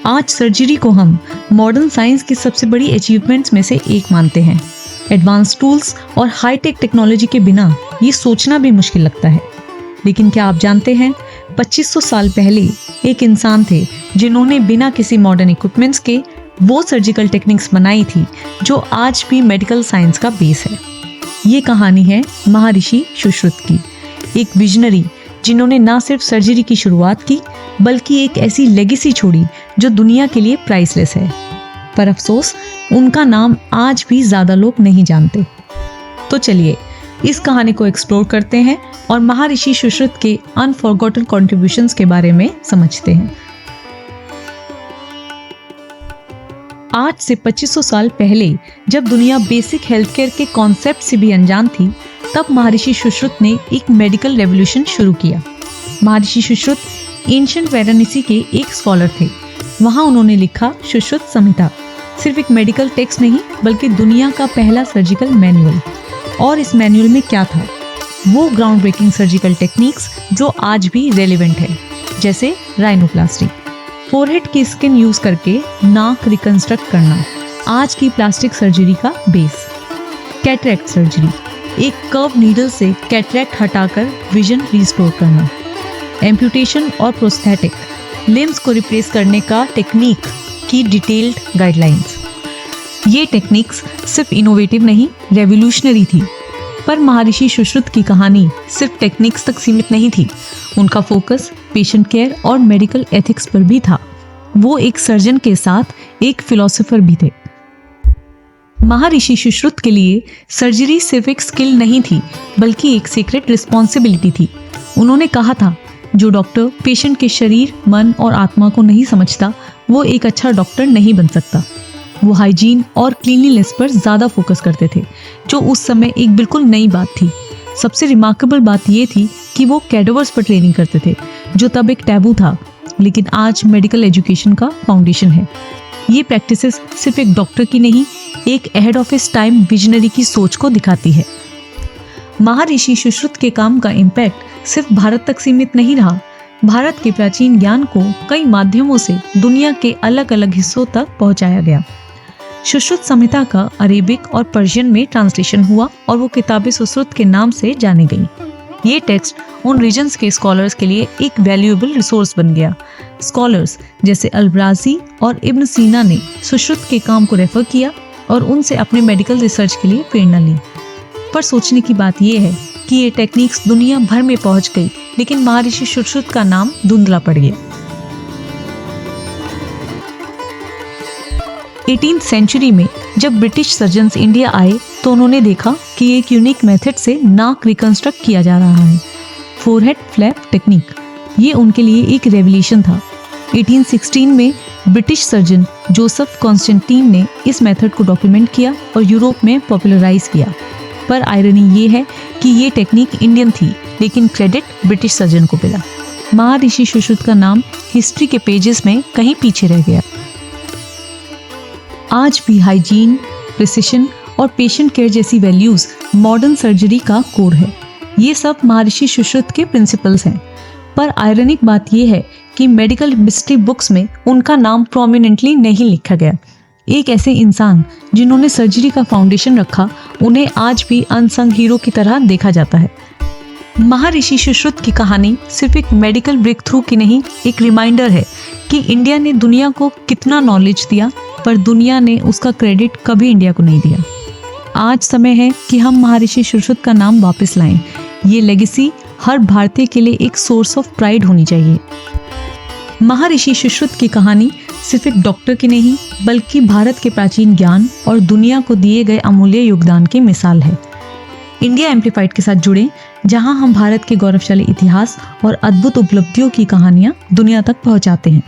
आज सर्जरी को हम मॉडर्न साइंस की सबसे बड़ी अचीवमेंट्स में से एक मानते हैं। एडवांस टूल्स और हाईटेक टेक्नोलॉजी के बिना ये सोचना भी मुश्किल लगता है। लेकिन क्या आप जानते हैं 2500 साल पहले एक इंसान थे जिन्होंने बिना किसी मॉडर्न इक्विपमेंट्स के वो सर्जिकल टेक्निक्स बनाई थी जो आज भी मेडिकल साइंस का बेस है। ये कहानी है महर्षि सुश्रुत की, एक विजनरी जिन्होंने ना सिर्फ सर्जरी की शुरुआत की बल्कि एक ऐसी लेगेसी छोड़ी जो दुनिया के लिए प्राइसलेस है। पर अफसोस उनका नाम आज भी ज़्यादा लोग नहीं जानते। तो चलिए इस कहानी को एक्सप्लोर करते हैं और महर्षि सुश्रुत के अनफॉरगॉटन कॉन्ट्रीब्यूशंस के बारे में समझते हैं। आज से 2500 साल पहले जब दुनिया बेसिक हेल्थ केयर के कॉन्सेप्ट से भी अनजान थी, तब महर्षि सुश्रुत ने एक मेडिकल रेवोल्यूशन शुरू किया। महर्षि सुश्रुत एंशिएंट वाराणसी के एक स्कॉलर थे। वहाँ उन्होंने लिखा सुश्रुत संहिता, सिर्फ एक मेडिकल टेक्स्ट नहीं बल्कि दुनिया का पहला सर्जिकल मैनुअल। और इस मैनुअल में क्या था? वो ग्राउंड ब्रेकिंग सर्जिकल टेक्निक्स जो आज भी रेलेवेंट है, जैसे राइनोप्लास्टी, फोरहेड की स्किन यूज करके नाक रिकंस्ट्रक्ट करना, आज की प्लास्टिक सर्जरी का बेस, कैटरैक्ट सर्जरी, एक कर्व नीडल से कैटरैक्ट हटाकर विजन रिस्टोर करना, एम्पुटेशन और प्रोस्थेटिक, लिम्स को रिप्लेस करने का टेक्निक की डिटेल्ड गाइडलाइंस। ये टेक्निक्स सिर्फ इनोवेटिव नहीं, रेवोल्यूशनरी थी। पर महर्षि सुश्रुत की कहानी सिर्फ टेक्निक्स तक सीमित नहीं थी। उनका फोकस पेशेंट केयर और मेडिकल एथिक्स पर भी था। वो एक सर्जन के साथ एक फिलोसोफर भी थे। महर्षि सुश्रुत के लिए सर्जरी सिर्फ एक स्किल नहीं थी बल्कि एक सीक्रेट रिस्पॉन्सिबिलिटी थी। उन्होंने कहा था, जो डॉक्टर पेशेंट के शरीर, मन और आत्मा को नहीं समझता वो एक अच्छा डॉक्टर नहीं बन सकता। वो हाइजीन और क्लीनलीनेस पर ज़्यादा फोकस करते थे, जो उस समय एक बिल्कुल नई बात थी। सबसे रिमार्केबल बात ये थी कि वो कैडेवर्स पर ट्रेनिंग करते थे, जो तब एक टैबू था, लेकिन आज मेडिकल एजुकेशन का फाउंडेशन है। ये प्रैक्टिसेस सिर्फ एक डॉक्टर की नहीं, एक ahead of his time visionary की सोच को दिखाती है। महर्षि सुश्रुत के काम का इम्पैक्ट सिर्फ भारत तक सीमित नहीं रहा। भारत के प्राचीन ज्ञान को कई माध्यमों से दुनिया के अलग अलग हिस्सों तक पहुंचाया गया। सुश्रुत संहिता का अरेबिक और पर्शियन में ट्रांसलेशन हुआ और वो किताबें सुश्रुत के नाम से जानी गई। ये टेक्स्ट उन रीजन्स के स्कॉलर्स के लिए एक वैल्यूएबल रिसोर्स बन गया। स्कॉलर्स जैसे अल-ब्राज़ी और इब्न सीना ने सुश्रुत के काम को रेफर किया और उनसे अपने मेडिकल रिसर्च के लिए प्रेरणा ली। पर सोचने की बात यह है कि ये टेक्निक्स दुनिया भर में पहुंच गई, लेकिन महर्षि सुश्रुत का नाम धुंधला पड़ गया। 18th सेंचुरी में जब ब्रिटिश सर्जन्स इंडिया आए तो उन्होंने देखा कि एक यूनिक मेथड से नाक रिकंस्ट्रक्ट किया जा रहा है, फोरहेड फ्लैप टेक्निक। ये उनके लिए एक रेवोल्यूशन था। 1816 में ब्रिटिश सर्जन जोसेफ कॉन्स्टेंटीन ने इस मेथड को डॉक्यूमेंट किया और यूरोप में पॉपुलराइज किया। पर आयरनी ये है कि ये टेक्निक इंडियन थी, लेकिन क्रेडिट ब्रिटिश सर्जन को मिला। महर्षि सुश्रुत का नाम हिस्ट्री के पेजेस में कहीं पीछे रह गया। आज भी हाइजीन, प्रिसिशन और पेशेंट केयर जैसी वैल्यूज मॉडर्न सर्जरी का कोर है। ये सब महर्षि सुश्रुत के प्रिंसिपल्स हैं। पर आयरनिक बात यह है कि मेडिकल हिस्ट्री बुक्स में उनका नाम प्रोमिनेंटली नहीं लिखा गया। एक ऐसे इंसान जिन्होंने सर्जरी का फाउंडेशन रखा, उन्हें आज भी अनसंग हीरो की तरह देखा जाता है। महर्षि सुश्रुत की कहानी सिर्फ एक मेडिकल ब्रेक थ्रू की नहीं, एक रिमाइंडर है कि इंडिया ने दुनिया को कितना नॉलेज दिया, पर दुनिया ने उसका क्रेडिट कभी इंडिया को नहीं दिया। आज समय है कि हम महर्षि सुश्रुत का नाम वापस लाएं। ये लेगेसी हर भारतीय के लिए एक सोर्स ऑफ प्राइड होनी चाहिए। महर्षि सुश्रुत की कहानी सिर्फ एक डॉक्टर की नहीं बल्कि भारत के प्राचीन ज्ञान और दुनिया को दिए गए अमूल्य योगदान की मिसाल है। इंडिया एम्प्लीफाइड के साथ जुड़ें, जहां हम भारत के गौरवशाली इतिहास और अद्भुत उपलब्धियों की कहानियां दुनिया तक पहुंचाते हैं।